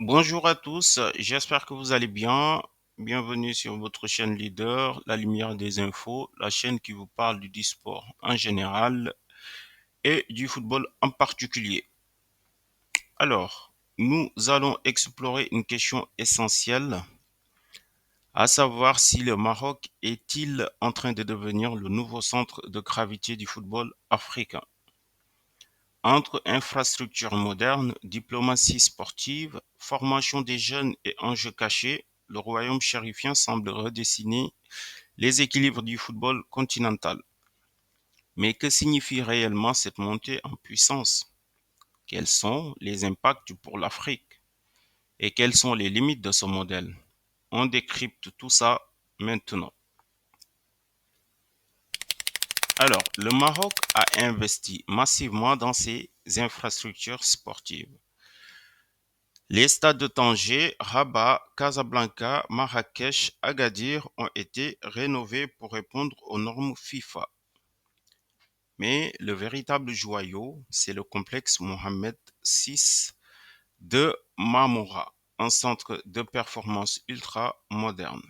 Bonjour à tous, j'espère que vous allez bien. Bienvenue sur votre chaîne leader, La Lumière des Infos, la chaîne qui vous parle du sport en général et du football en particulier. Alors, nous allons explorer une question essentielle, à savoir si le Maroc est-il en train de devenir le nouveau centre de gravité du football africain. Entre infrastructures modernes, diplomatie sportive, formation des jeunes et enjeux cachés, le royaume chérifien semble redessiner les équilibres du football continental. Mais que signifie réellement cette montée en puissance? Quels sont les impacts pour l'Afrique? Et quelles sont les limites de ce modèle? On décrypte tout ça maintenant. Alors, le Maroc a investi massivement dans ses infrastructures sportives. Les stades de Tanger, Rabat, Casablanca, Marrakech, Agadir ont été rénovés pour répondre aux normes FIFA. Mais le véritable joyau, c'est le complexe Mohamed VI de Marmora, un centre de performance ultra moderne.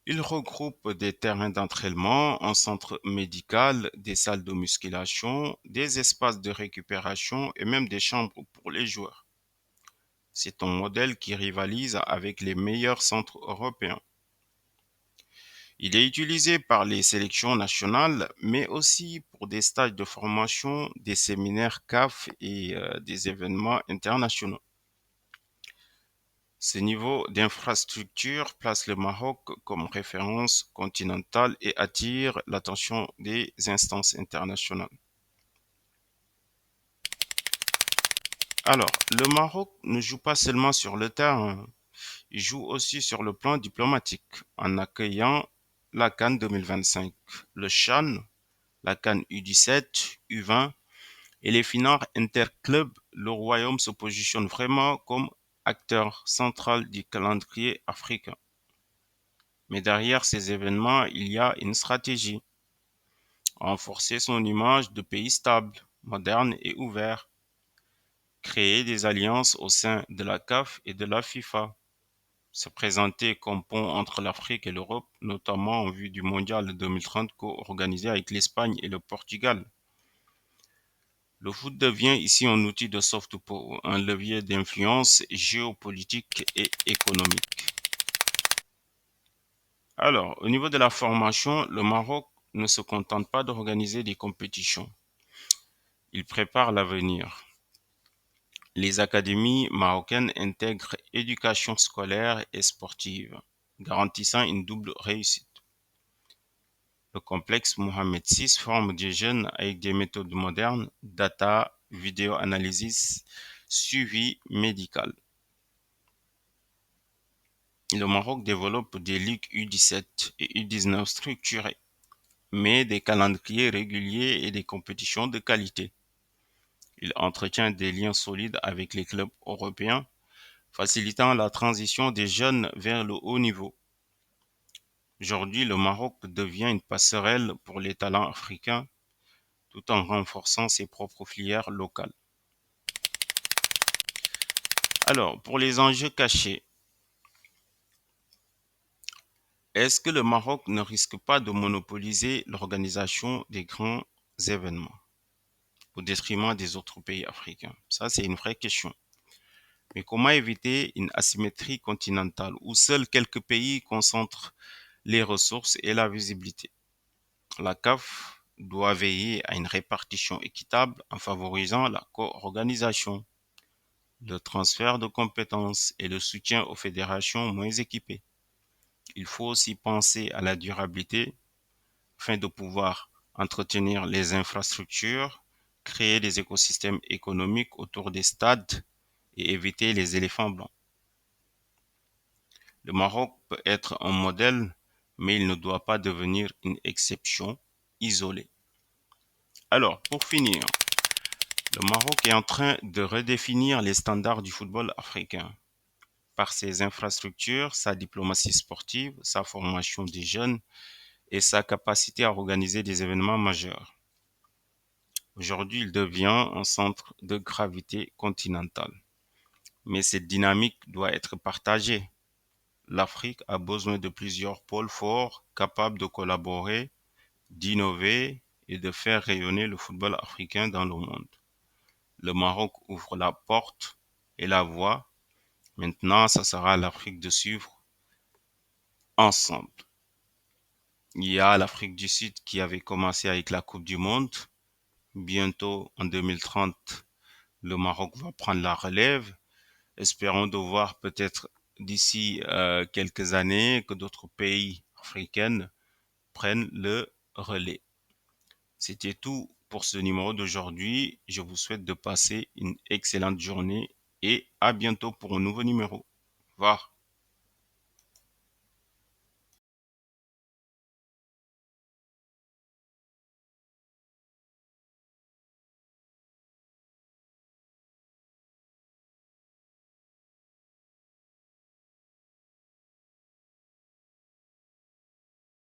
Il regroupe des terrains d'entraînement, un centre médical, des salles de musculation, des espaces de récupération et même des chambres pour les joueurs. C'est un modèle qui rivalise avec les meilleurs centres européens. Il est utilisé par les sélections nationales, mais aussi pour des stages de formation, des séminaires CAF et des événements internationaux. Ce niveau d'infrastructure place le Maroc comme référence continentale et attire l'attention des instances internationales. Alors, le Maroc ne joue pas seulement sur le terrain, il joue aussi sur le plan diplomatique en accueillant la CAN 2025, le CHAN, la CAN U17, U20 et les finales interclubs. Le Royaume se positionne vraiment comme acteur central du calendrier africain. Mais derrière ces événements, il y a une stratégie: renforcer son image de pays stable, moderne et ouvert, créer des alliances au sein de la CAF et de la FIFA, se présenter comme pont entre l'Afrique et l'Europe, notamment en vue du Mondial 2030 co-organisé avec l'Espagne et le Portugal. Le foot devient ici un outil de soft power, un levier d'influence géopolitique et économique. Alors, au niveau de la formation, le Maroc ne se contente pas d'organiser des compétitions. Il prépare l'avenir. Les académies marocaines intègrent éducation scolaire et sportive, garantissant une double réussite. Le complexe Mohamed VI forme des jeunes avec des méthodes modernes, data, vidéo analysis, suivi médical. Le Maroc développe des ligues U17 et U19 structurées, mais des calendriers réguliers et des compétitions de qualité. Il entretient des liens solides avec les clubs européens, facilitant la transition des jeunes vers le haut niveau. Aujourd'hui, le Maroc devient une passerelle pour les talents africains tout en renforçant ses propres filières locales. Alors, pour les enjeux cachés, est-ce que le Maroc ne risque pas de monopoliser l'organisation des grands événements au détriment des autres pays africains? Ça, c'est une vraie question. Mais comment éviter une asymétrie continentale où seuls quelques pays concentrent les ressources et la visibilité? La CAF doit veiller à une répartition équitable en favorisant la co-organisation, le transfert de compétences et le soutien aux fédérations moins équipées. Il faut aussi penser à la durabilité afin de pouvoir entretenir les infrastructures, créer des écosystèmes économiques autour des stades et éviter les éléphants blancs. Le Maroc peut être un modèle, mais il ne doit pas devenir une exception isolée. Alors, pour finir, le Maroc est en train de redéfinir les standards du football africain par ses infrastructures, sa diplomatie sportive, sa formation des jeunes et sa capacité à organiser des événements majeurs. Aujourd'hui, il devient un centre de gravité continental. Mais cette dynamique doit être partagée. L'Afrique a besoin de plusieurs pôles forts capables de collaborer, d'innover et de faire rayonner le football africain dans le monde. Le Maroc ouvre la porte et la voie. Maintenant, ça sera à l'Afrique de suivre ensemble. Il y a l'Afrique du Sud qui avait commencé avec la Coupe du Monde. Bientôt, en 2030, le Maroc va prendre la relève. Espérons de voir peut-être d'ici quelques années que d'autres pays africains prennent le relais. C'était tout pour ce numéro d'aujourd'hui. Je vous souhaite de passer une excellente journée et à bientôt pour un nouveau numéro. Au revoir.